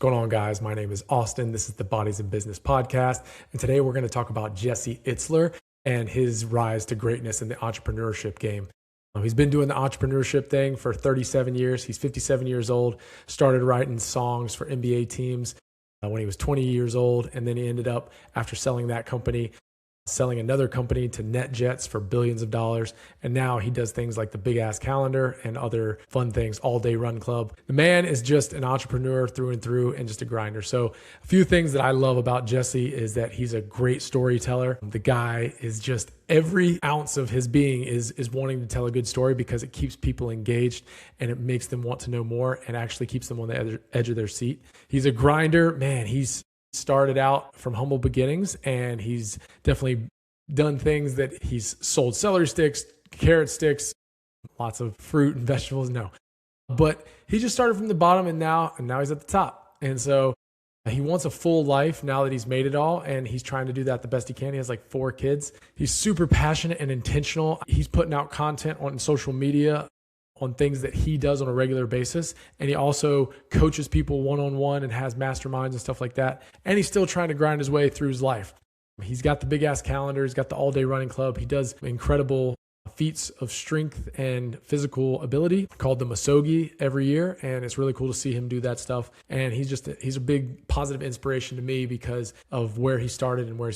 going on, guys? My name is Austin. This is the Bodies in Business podcast. And today we're going to talk about Jesse Itzler and his rise to greatness in the entrepreneurship game. He's been doing the entrepreneurship thing for 37 years. He's 57 years old, started writing songs for NBA teams when he was 20 years old. And then he ended up, after selling that company, selling another company to NetJets for billions of dollars. And now he does things like the Big Ass Calendar and other fun things, All Day Run Club. The man is just an entrepreneur through and through and just a grinder. So a few things that I love about Jesse is that he's a great storyteller. The guy is just, every ounce of his being is wanting to tell a good story because it keeps people engaged and it makes them want to know more and actually keeps them on the edge of their seat. He's a grinder, man. He's started out from humble beginnings, and he's definitely done things that he's sold celery sticks, carrot sticks, lots of fruit and vegetables. No, but he just started from the bottom and now he's at the top. And so he wants a full life now that he's made it all, and he's trying to do that the best he can. He has like 4 kids. He's super passionate and intentional. He's putting out content on social media on things that he does on a regular basis. And he also coaches people one-on-one and has masterminds and stuff like that. And he's still trying to grind his way through his life. He's got the Big Ass Calendar. He's got the All Day Running Club. He does incredible feats of strength and physical ability called the Masogi every year. And it's really cool to see him do that stuff. And he's a big positive inspiration to me because of where he started and where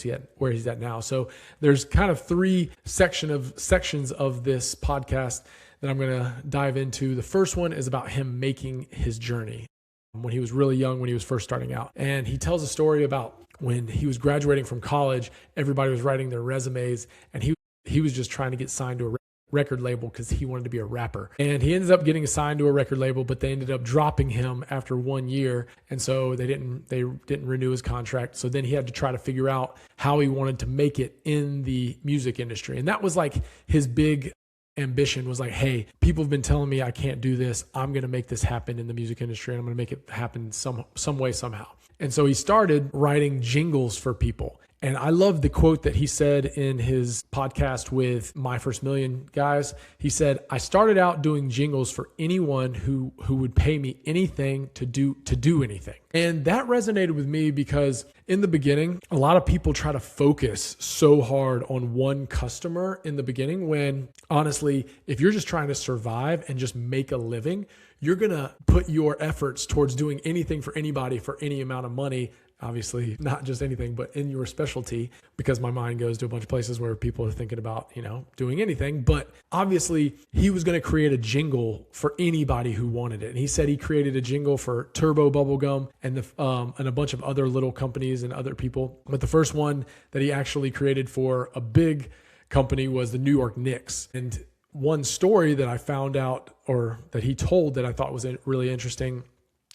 he's at now. So there's kind of 3 sections of this podcast that I'm going to dive into. The first one is about him making his journey when he was really young, when he was first starting out. And he tells a story about when he was graduating from college, everybody was writing their resumes, and he was just trying to get signed to a record label because he wanted to be a rapper. And he ended up getting assigned to a record label, but they ended up dropping him after 1 year. And so they didn't renew his contract. So then he had to try to figure out how he wanted to make it in the music industry. And that was like his big ambition, was like, hey, people have been telling me I can't do this. I'm going to make this happen in the music industry, and I'm going to make it happen some way, somehow. And so he started writing jingles for people. And I love the quote that he said in his podcast with My First Million guys. He said, I started out doing jingles for anyone who would pay me anything to do anything. And that resonated with me because in the beginning, a lot of people try to focus so hard on one customer in the beginning when honestly, if you're just trying to survive and just make a living, you're going to put your efforts towards doing anything for anybody for any amount of money. Obviously, not just anything, but in your specialty, because my mind goes to a bunch of places where people are thinking about, doing anything. But obviously, he was going to create a jingle for anybody who wanted it. And he said he created a jingle for Turbo Bubblegum and a bunch of other little companies and other people. But the first one that he actually created for a big company was the New York Knicks. And one story that I found out, or that he told, that I thought was really interesting,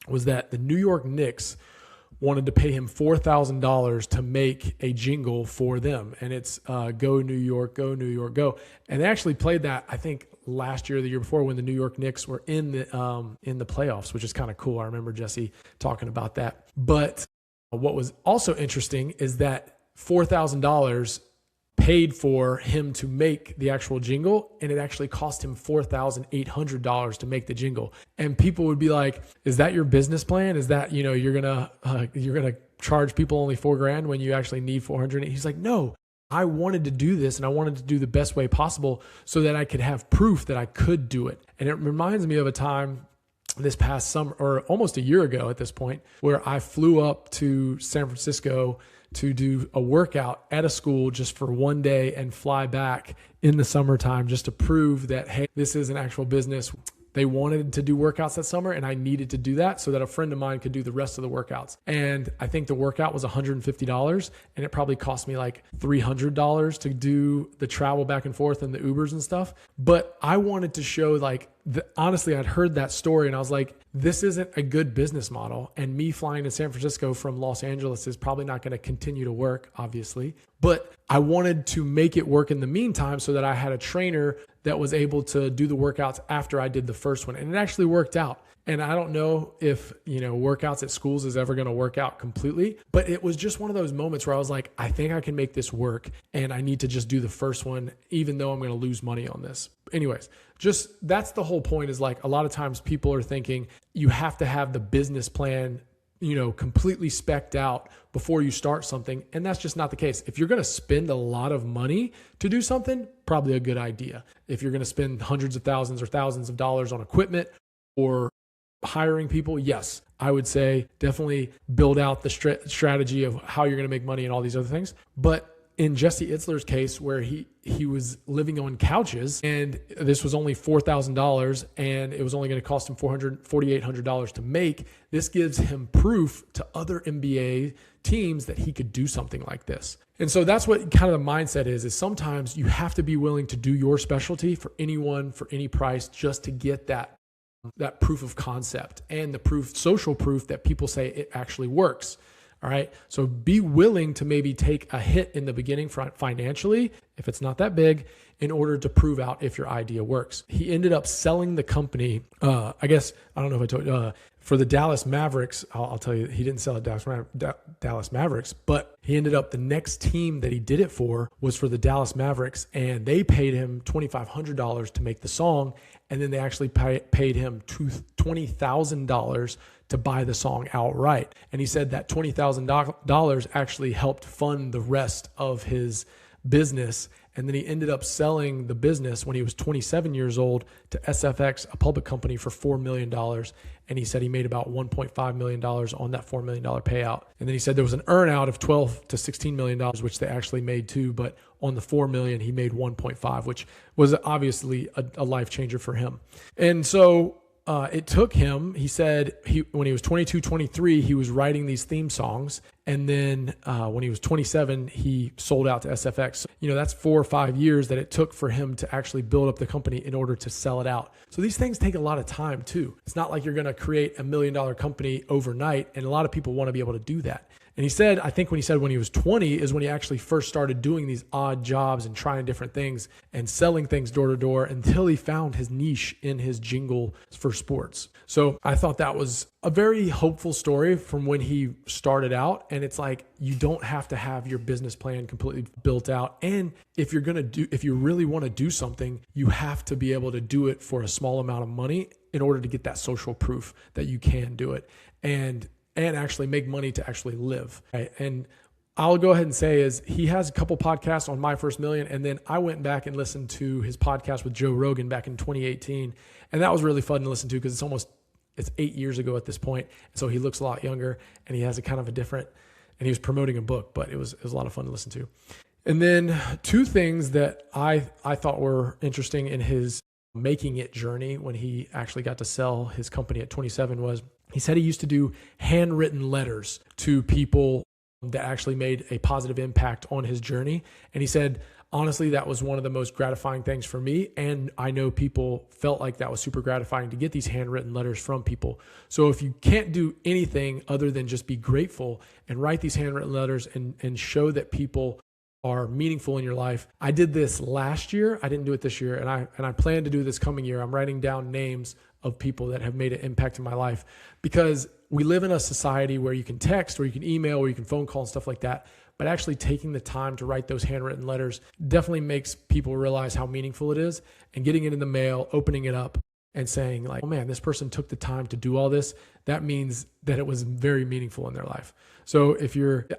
was that the New York Knicks wanted to pay him $4,000 to make a jingle for them. And it's Go New York, Go New York, Go. And they actually played that, I think, last year or the year before when the New York Knicks were in the playoffs, which is kind of cool. I remember Jesse talking about that. But what was also interesting is that $4,000 paid for him to make the actual jingle, and it actually cost him $4,800 to make the jingle. And people would be like, is that your business plan? Is that, you're going to charge people only $4,000 when you actually need 400? And he's like, no, I wanted to do this, and I wanted to do the best way possible so that I could have proof that I could do it. And it reminds me of a time this past summer, or almost a year ago at this point, where I flew up to San Francisco to do a workout at a school just for one day and fly back in the summertime just to prove that, hey, this is an actual business. They wanted to do workouts that summer, and I needed to do that so that a friend of mine could do the rest of the workouts. And I think the workout was $150, and it probably cost me like $300 to do the travel back and forth and the Ubers and stuff. But I wanted to show honestly, I'd heard that story and I was like, this isn't a good business model. And me flying to San Francisco from Los Angeles is probably not going to continue to work, obviously. But I wanted to make it work in the meantime so that I had a trainer that was able to do the workouts after I did the first one. And it actually worked out. And I don't know if, workouts at schools is ever going to work out completely, but it was just one of those moments where I was like, I think I can make this work and I need to just do the first one, even though I'm going to lose money on this. Anyways, just that's the whole point, is like a lot of times people are thinking you have to have the business plan completely specced out before you start something. And that's just not the case. If you're going to spend a lot of money to do something, probably a good idea. If you're going to spend hundreds of thousands or thousands of dollars on equipment or hiring people, yes, I would say definitely build out the strategy of how you're going to make money and all these other things. But in Jesse Itzler's case, where he was living on couches and this was only $4,000 and it was only going to cost him $4,800 to make, this gives him proof to other NBA teams that he could do something like this. And so that's what kind of the mindset is sometimes you have to be willing to do your specialty for anyone, for any price, just to get that proof of concept and the social proof that people say it actually works. All right. So be willing to maybe take a hit in the beginning financially, if it's not that big, in order to prove out if your idea works. He ended up selling the company. I don't know if I told you, for the Dallas Mavericks. I'll tell you, he didn't sell it Dallas Mavericks, but he ended up, the next team that he did it for was for the Dallas Mavericks, and they paid him $2,500 to make the song. And then they actually paid him $20,000 to buy the song outright. And he said that $20,000 actually helped fund the rest of his business. And then he ended up selling the business when he was 27 years old to SFX, a public company, for $4 million. And he said he made about $1.5 million on that $4 million payout. And then he said there was an earnout of $12 to $16 million, which they actually made too. But on the $4 million, he made 1.5, which was obviously a life changer for him. And so it took him, he said, when he was 22, 23, he was writing these theme songs. And then when he was 27, he sold out to SFX. That's 4 or 5 years that it took for him to actually build up the company in order to sell it out. So these things take a lot of time too. It's not like you're going to create $1 million company overnight. And a lot of people want to be able to do that. And he said, I think when he was 20 is when he actually first started doing these odd jobs and trying different things and selling things door to door until he found his niche in his jingle for sports. So I thought that was a very hopeful story from when he started out. And it's like, you don't have to have your business plan completely built out. And if you really want to do something, you have to be able to do it for a small amount of money in order to get that social proof that you can do it and actually make money to actually live. Right? And I'll go ahead and say is he has a couple podcasts on My First Million. And then I went back and listened to his podcast with Joe Rogan back in 2018. And that was really fun to listen to because it's 8 years ago at this point. So he looks a lot younger and he has a kind of a different, and he was promoting a book, but it was a lot of fun to listen to. And then two things that I thought were interesting in his making it journey when he actually got to sell his company at 27 was he said he used to do handwritten letters to people that actually made a positive impact on his journey. And he said, honestly, that was one of the most gratifying things for me. And I know people felt like that was super gratifying to get these handwritten letters from people. So if you can't do anything other than just be grateful and write these handwritten letters and show that people are meaningful in your life. I did this last year. I didn't do it this year. And I plan to do this coming year. I'm writing down names of people that have made an impact in my life because we live in a society where you can text or you can email or you can phone call and stuff like that. But actually taking the time to write those handwritten letters definitely makes people realize how meaningful it is, and getting it in the mail, opening it up and saying like, oh man, this person took the time to do all this. That means that it was very meaningful in their life. So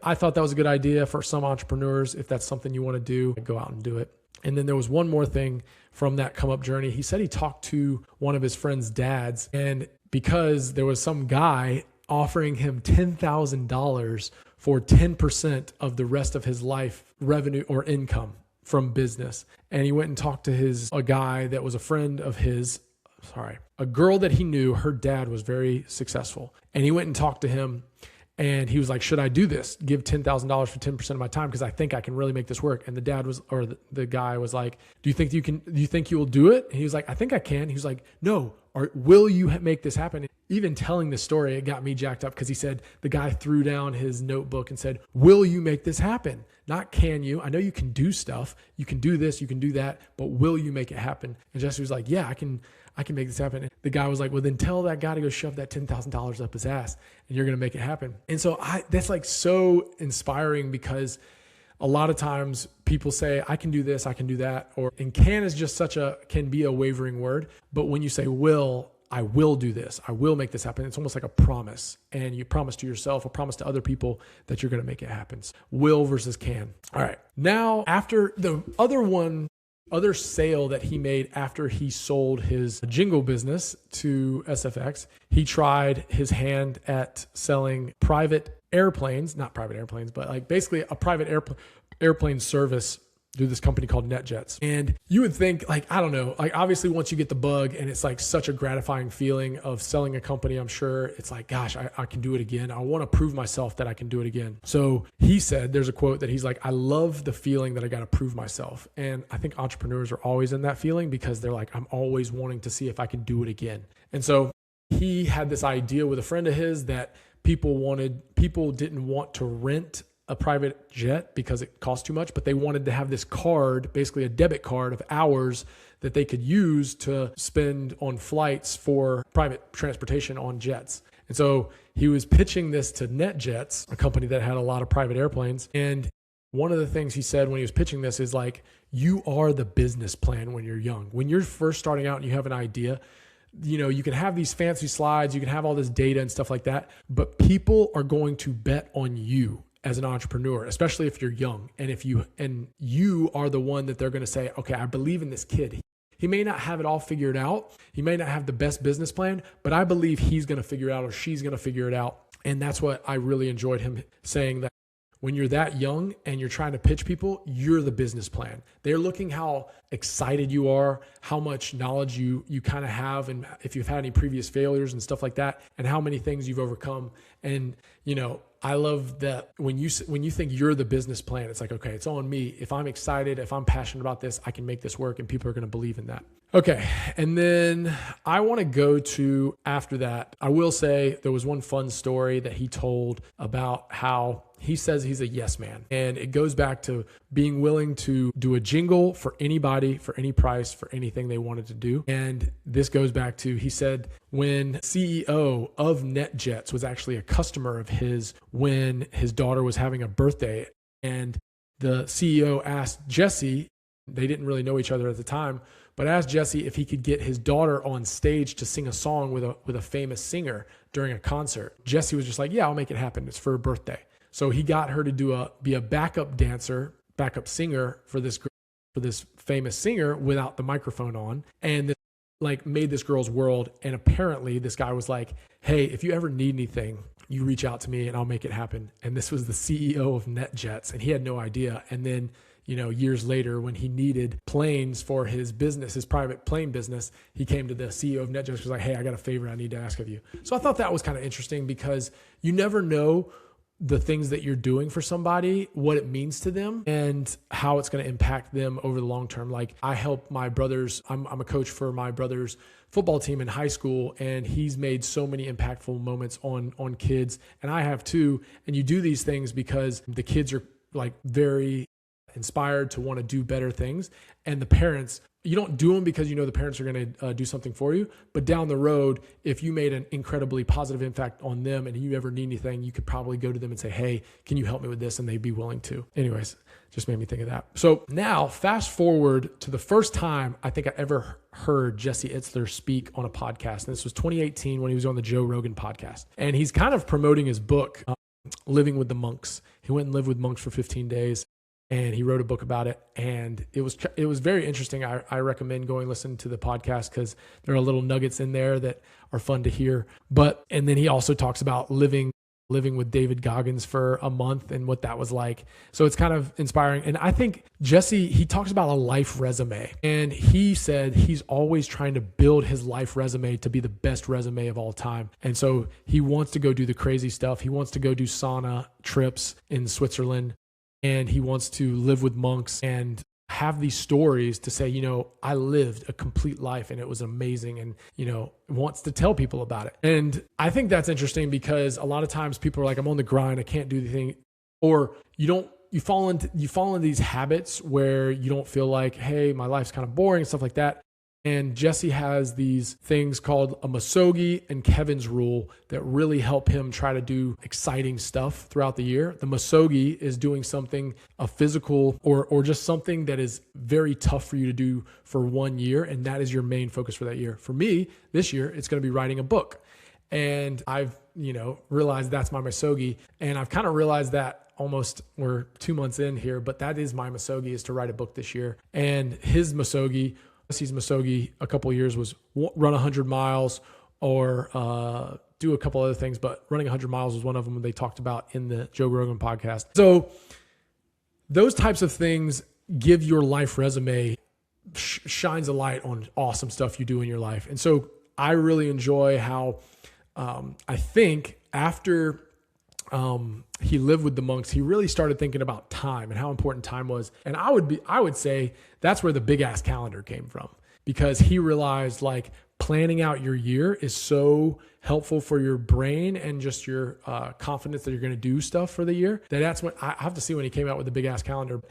I thought that was a good idea for some entrepreneurs. If that's something you want to do, go out and do it. And then there was one more thing from that come up journey. He said he talked to one of his friend's dads, and because there was some guy offering him $10,000 for 10% of the rest of his life revenue or income from business. And he went and talked to a guy that was a friend of his, a girl that he knew, her dad was very successful. And he went and talked to him and he was like, should I do this? Give $10,000 for 10% of my time because I think I can really make this work. And the guy was like, do you think you will do it? And he was like, I think I can. He was like, no, or will you make this happen? Even telling the story, it got me jacked up because he said the guy threw down his notebook and said, will you make this happen? Not can you? I know you can do stuff. You can do this, you can do that, but will you make it happen? And Jesse was like, yeah, I can make this happen. And the guy was like, well, then tell that guy to go shove that $10,000 up his ass and you're going to make it happen. And so that's like so inspiring because a lot of times people say, I can do this, I can do that. And can is just can be a wavering word. But when you say will, I will do this. I will make this happen. It's almost like a promise. And you promise to yourself, a promise to other people that you're going to make it happen. Will versus can. All right. Now, after the other sale that he made after he sold his jingle business to SFX, he tried his hand at selling private airplanes, not private airplanes, but like basically a private airplane service through this company called NetJets. And you would think, like, I don't know, like obviously once you get the bug and it's like such a gratifying feeling of selling a company, I'm sure it's like, gosh, I can do it again. I want to prove myself that I can do it again. So he said, there's a quote that he's like, I love the feeling that I got to prove myself. And I think entrepreneurs are always in that feeling because they're like, I'm always wanting to see if I can do it again. And so he had this idea with a friend of his that people didn't want to rent a private jet because it costs too much, but they wanted to have this card, basically a debit card of hours that they could use to spend on flights for private transportation on jets. And so he was pitching this to NetJets, a company that had a lot of private airplanes. And one of the things he said when he was pitching this is like, you are the business plan when you're young. When you're first starting out and you have an idea, you can have these fancy slides, you can have all this data and stuff like that, but people are going to bet on you as an entrepreneur, especially if you're young. And you are the one that they're going to say, okay, I believe in this kid. He may not have it all figured out. He may not have the best business plan, but I believe he's going to figure it out or she's going to figure it out. And that's what I really enjoyed him saying, that when you're that young and you're trying to pitch people, you're the business plan. They're looking how excited you are, how much knowledge you kind of have, and if you've had any previous failures and stuff like that, and how many things you've overcome. And, I love that when you think you're the business plan, it's like, okay, it's on me. If I'm excited, if I'm passionate about this, I can make this work and people are going to believe in that. Okay. And then I want to go to, after that, I will say there was one fun story that he told about how he says he's a yes man. And it goes back to being willing to do a jingle for anybody, for any price, for anything they wanted to do. And this goes back to, he said, when CEO of NetJets was actually a customer of his when his daughter was having a birthday. And the CEO asked Jesse, they didn't really know each other at the time, but asked Jesse if he could get his daughter on stage to sing a song with a famous singer during a concert. Jesse was just like, yeah, I'll make it happen. It's for her birthday. So he got her to be a backup dancer, backup singer for this famous singer without the microphone on, and this, made this girl's world. And apparently this guy was like, hey, if you ever need anything, you reach out to me and I'll make it happen. And this was the CEO of NetJets, and he had no idea. And then, years later, when he needed planes for his business, his private plane business, he came to the CEO of NetJets and was like, hey, I got a favor I need to ask of you. So I thought that was kind of interesting because you never know the things that you're doing for somebody, what it means to them and how it's going to impact them over the long term. Like I help my brothers, I'm a coach for my brother's football team in high school, and he's made so many impactful moments on kids, and I have too. And you do these things because the kids are very inspired to want to do better things. And the parents, you don't do them because the parents are going to do something for you, but down the road, if you made an incredibly positive impact on them and you ever need anything, you could probably go to them and say, hey, can you help me with this? And they'd be willing to. Anyways, just made me think of that. So now fast forward to the first time I think I ever heard Jesse Itzler speak on a podcast. And this was 2018 when he was on the Joe Rogan podcast. And he's kind of promoting his book, Living with the Monks. He went and lived with monks for 15 days. And he wrote a book about it, and it was very interesting. I recommend going listen to the podcast because there are little nuggets in there that are fun to hear. And then he also talks about living with David Goggins for a month and what that was like. So it's kind of inspiring. And I think Jesse, he talks about a life resume, and he said he's always trying to build his life resume to be the best resume of all time. And so he wants to go do the crazy stuff. He wants to go do sauna trips in Switzerland. And he wants to live with monks and have these stories to say, I lived a complete life and it was amazing, and, wants to tell people about it. And I think that's interesting because a lot of times people are like, I'm on the grind, I can't do the thing. Or you fall into these habits where you don't feel like, hey, my life's kind of boring and stuff like that. And Jesse has these things called a Masogi and Kevin's rule that really help him try to do exciting stuff throughout the year. The Masogi is doing something, a physical or just something that is very tough for you to do for 1 year. And that is your main focus for that year. For me, this year, it's going to be writing a book. And I've, realized that's my Masogi. And I've kind of realized that we're 2 months in here, but that is my Masogi, is to write a book this year. And his Masogi, a couple of years, was run 100 miles or do a couple other things, but running 100 miles was one of them they talked about in the Joe Rogan podcast. So those types of things give your life resume, shines a light on awesome stuff you do in your life. And so I really enjoy how I think after he lived with the monks, he really started thinking about time and how important time was. And I would say that's where the big ass calendar came from, because he realized like planning out your year is so helpful for your brain and just your confidence that you're going to do stuff for the year. That's when I have to see when he came out with the big ass calendar.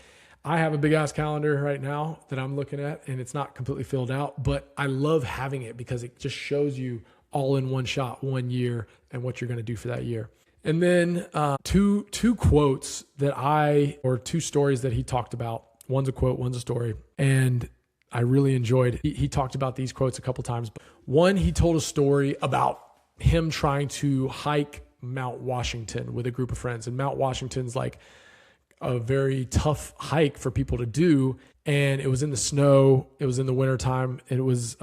I have a big ass calendar right now that I'm looking at, and it's not completely filled out, but I love having it because it just shows you all in one shot, 1 year, and what you're going to do for that year. And then two quotes or two stories that he talked about. One's a quote, one's a story. And I really enjoyed, he talked about these quotes a couple times. One, he told a story about him trying to hike Mount Washington with a group of friends. And Mount Washington's like a very tough hike for people to do. And it was in the snow. It was in the wintertime. It was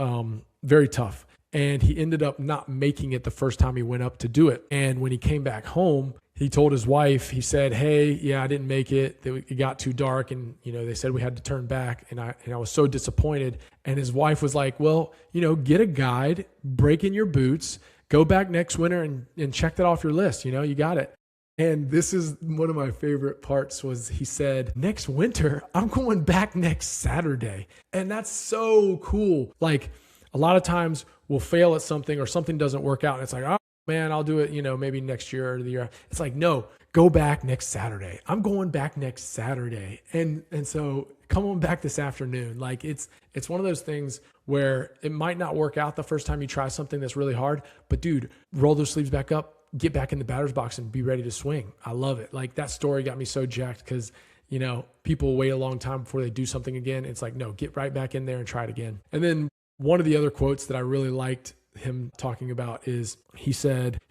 very tough. And he ended up not making it the first time he went up to do it. And when he came back home, he told his wife, he said, "Hey, yeah, I didn't make it. It got too dark. And, they said we had to turn back. And I was so disappointed." And his wife was like, "Well, get a guide, break in your boots, go back next winter and check that off your list. You got it." And this is one of my favorite parts was he said, "Next winter, I'm going back next Saturday." And that's so cool. Like a lot of times we'll fail at something or something doesn't work out. And it's like, "Oh man, I'll do it, maybe next year or the year." It's like, no, go back next Saturday. I'm going back next Saturday. And so come on back this afternoon. Like it's one of those things where it might not work out the first time you try something that's really hard, but dude, roll those sleeves back up, get back in the batter's box and be ready to swing. I love it. Like that story got me so jacked because, people wait a long time before they do something again. It's like, no, get right back in there and try it again. And then one of the other quotes that I really liked him talking about is he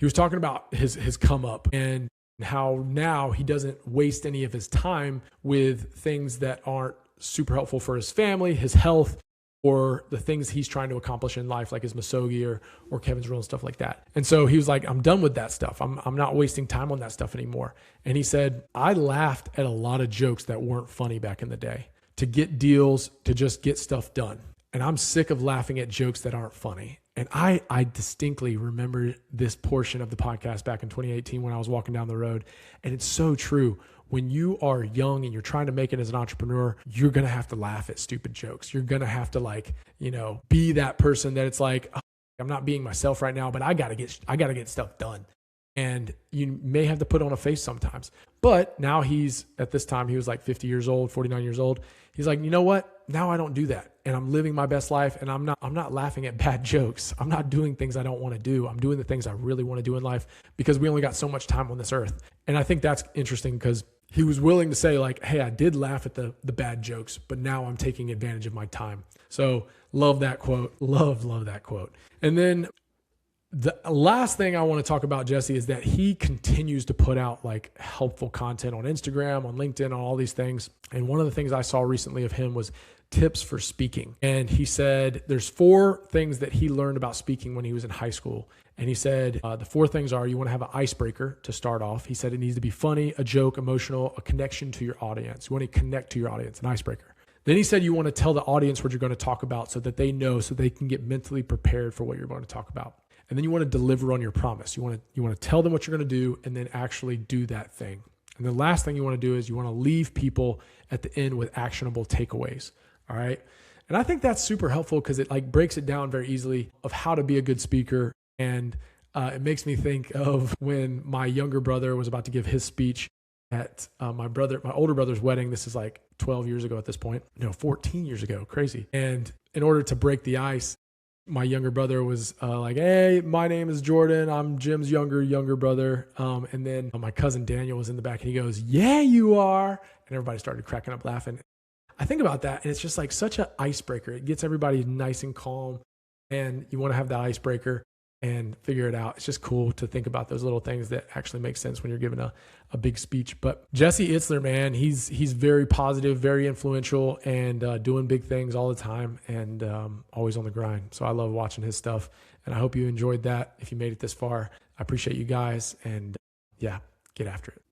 was talking about his come up and how now he doesn't waste any of his time with things that aren't super helpful for his family, his health, or the things he's trying to accomplish in life, like his Masogi or Kevin's rule and stuff like that. And so he was like, "I'm done with that stuff. I'm not wasting time on that stuff anymore." And he said, "I laughed at a lot of jokes that weren't funny back in the day to get deals, to just get stuff done. And I'm sick of laughing at jokes that aren't funny." And I distinctly remember this portion of the podcast back in 2018 when I was walking down the road. And it's so true. When you are young and you're trying to make it as an entrepreneur, you're going to have to laugh at stupid jokes. You're going to have to be that person that it's like, "Oh, I'm not being myself right now, but I got to get stuff done." And you may have to put on a face sometimes. But now at this time, he was like 50 years old, 49 years old. He's like, "You know what? Now I don't do that. And I'm living my best life. And I'm not laughing at bad jokes. I'm not doing things I don't want to do. I'm doing the things I really want to do in life because we only got so much time on this earth." And I think that's interesting because he was willing to say like, "Hey, I did laugh at the bad jokes, but now I'm taking advantage of my time." So love that quote. Love that quote. And then the last thing I want to talk about Jesse is that he continues to put out like helpful content on Instagram, on LinkedIn, on all these things. And one of the things I saw recently of him was tips for speaking. And he said there's 4 things that he learned about speaking when he was in high school. And he said the 4 things are: you want to have an icebreaker to start off. He said it needs to be funny, a joke, emotional, a connection to your audience. You want to connect to your audience, an icebreaker. Then he said you want to tell the audience what you're going to talk about so that they know, so they can get mentally prepared for what you're going to talk about. And then you want to deliver on your promise. You want to tell them what you're going to do and then actually do that thing. And the last thing you want to do is you want to leave people at the end with actionable takeaways. All right. And I think that's super helpful because it like breaks it down very easily of how to be a good speaker. And it makes me think of when my younger brother was about to give his speech at my older brother's wedding. This is like 12 years ago at this point. No, 14 years ago. Crazy. And in order to break the ice, my younger brother was like, "Hey, my name is Jordan. I'm Jim's younger brother." And then my cousin Daniel was in the back and he goes, "Yeah, you are." And everybody started cracking up laughing. I think about that and it's just like such an icebreaker. It gets everybody nice and calm, and you want to have that icebreaker and figure it out. It's just cool to think about those little things that actually make sense when you're giving a big speech. But Jesse Itzler, man, he's very positive, very influential, and doing big things all the time, and always on the grind. So I love watching his stuff, and I hope you enjoyed that. If you made it this far, I appreciate you guys, and yeah, get after it.